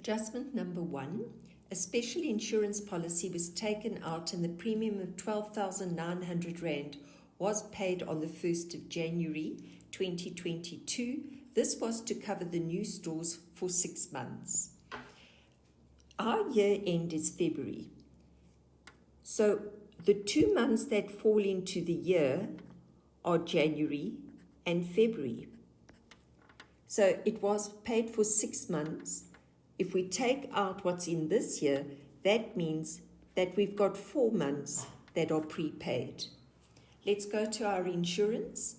Adjustment number 1. A special insurance policy was taken out and the premium of R12,900 was paid on the 1st of January 2022. This was to cover the new stores for 6 months. Our year end is February. So the 2 months that fall into the year are January and February. So it was paid for 6 months. If we take out what's in this year, that means that we've got 4 months that are prepaid. Let's go to our insurance.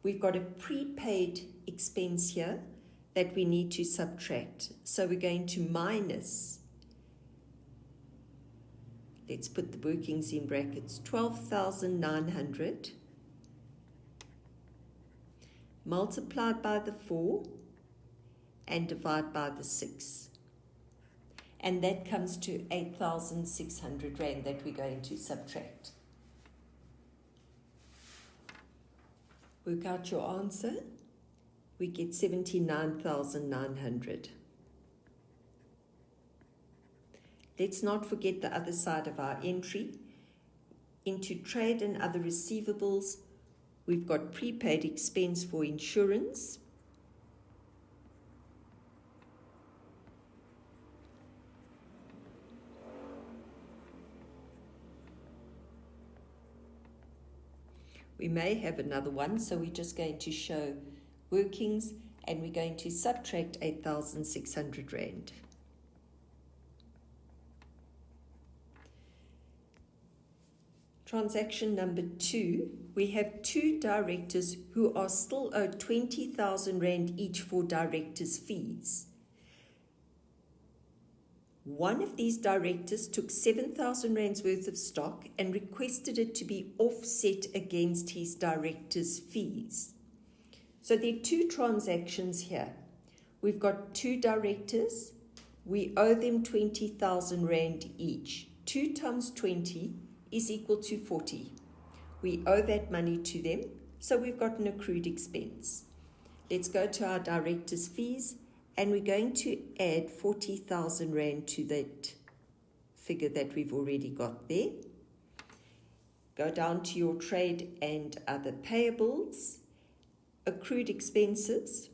We've got a prepaid expense here that we need to subtract. So we're going to minus, let's put the workings in brackets, 12,900 multiplied by the 4 and divide by the 6. And that comes to 8,600 Rand that we're going to subtract. Work out your answer. We get 79,900. Let's not forget the other side of our entry. Into trade and other receivables, we've got prepaid expense for insurance. We may have another one, so we're just going to show workings and we're going to subtract 8,600 Rand. Transaction number 2, we have 2 directors who are still owed 20,000 Rand each for directors' fees. One of these directors took 7,000 Rands worth of stock and requested it to be offset against his director's fees. So there are 2 transactions here. We've got 2 directors. We owe them 20,000 Rand each. 2 times 20 is equal to 40. We owe that money to them, so we've got an accrued expense. Let's go to our director's fees. And we're going to add 40,000 Rand to that figure that we've already got there. Go down to your trade and other payables, accrued expenses.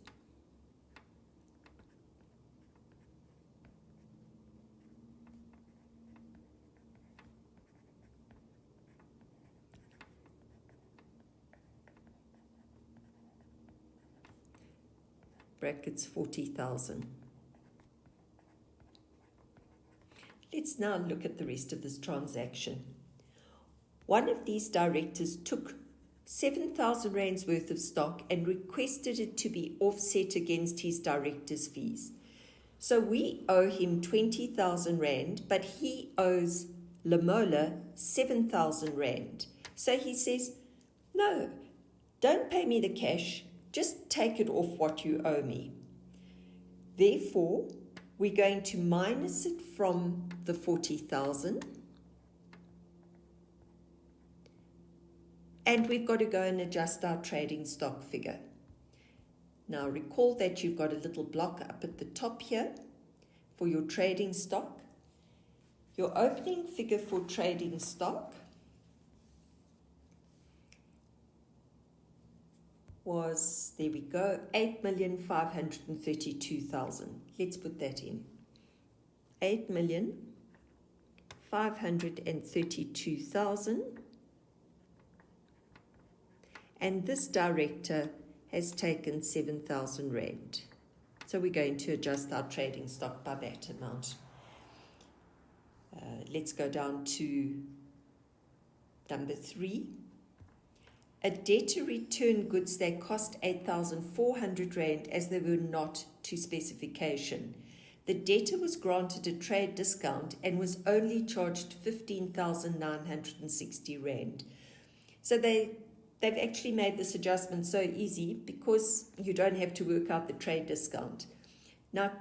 Brackets 40,000. Let's now look at the rest of this transaction. One of these directors took 7,000 Rands worth of stock and requested it to be offset against his director's fees. So we owe him 20,000 Rand, but he owes Lamola 7,000 Rand. So he says, no, don't pay me the cash. Just take it off what you owe me. Therefore, we're going to minus it from the 40,000. And we've got to go and adjust our trading stock figure. Now recall that you've got a little block up at the top here for your trading stock. Your opening figure for trading stock was, there we go, 8,532,000. Let's put that in. 8,532,000. And this director has taken 7,000 Rand. So we're going to adjust our trading stock by that amount. Let's go down to number 3. A debtor returned goods that cost 8,400 Rand as they were not to specification. The debtor was granted a trade discount and was only charged 15,960 Rand. So they've actually made this adjustment so easy because you don't have to work out the trade discount. Now,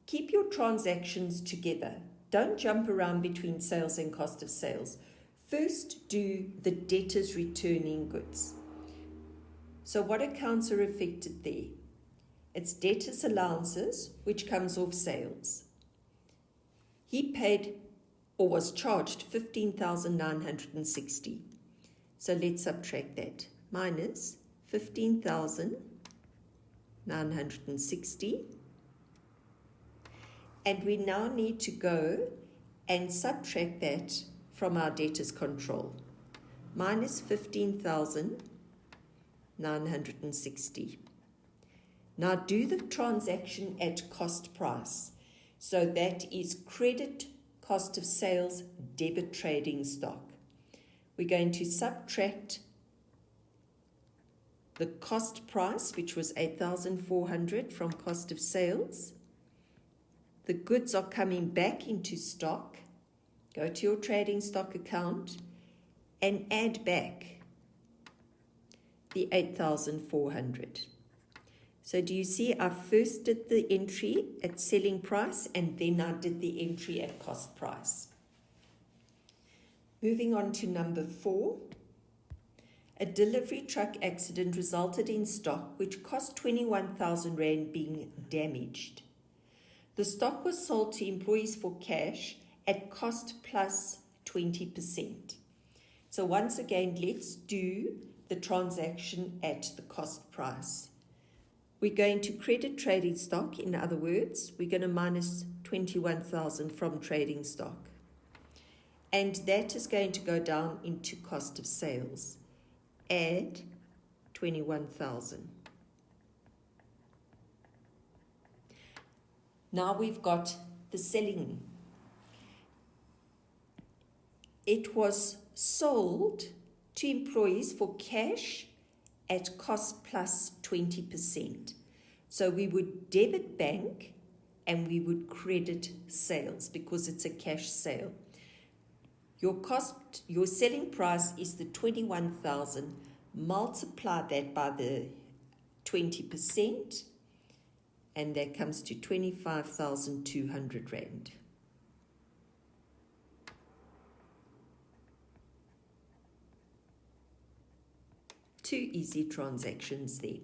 keep your transactions together. Don't jump around between sales and cost of sales. First, do the debtors returning goods. So what accounts are affected there? It's debtors allowances, which comes off sales. He paid or was charged 15,960. So let's subtract that. Minus 15,960. And we now need to go and subtract that from our debtors control. Minus 15,960. Now do the transaction at cost price. So that is credit cost of sales, debit trading stock. We're going to subtract the cost price, which was 8,400 from cost of sales. The goods are coming back into stock. Go to your trading stock account and add back the 8,400. So do you see, I first did the entry at selling price and then I did the entry at cost price. Moving on to number 4. A delivery truck accident resulted in stock which cost 21,000 Rand being damaged. The stock was sold to employees for cash at cost plus 20%. So once again, let's do the transaction at the cost price. We're going to credit trading stock. In other words, we're going to minus 21,000 from trading stock. And that is going to go down into cost of sales. Add 21,000. Now we've got the selling. It was sold to employees for cash at cost plus 20%. So we would debit bank and we would credit sales because it's a cash sale. Your selling price is the 21,000. Multiply that by the 20%, and that comes to 25,200 Rand. Two easy transactions there.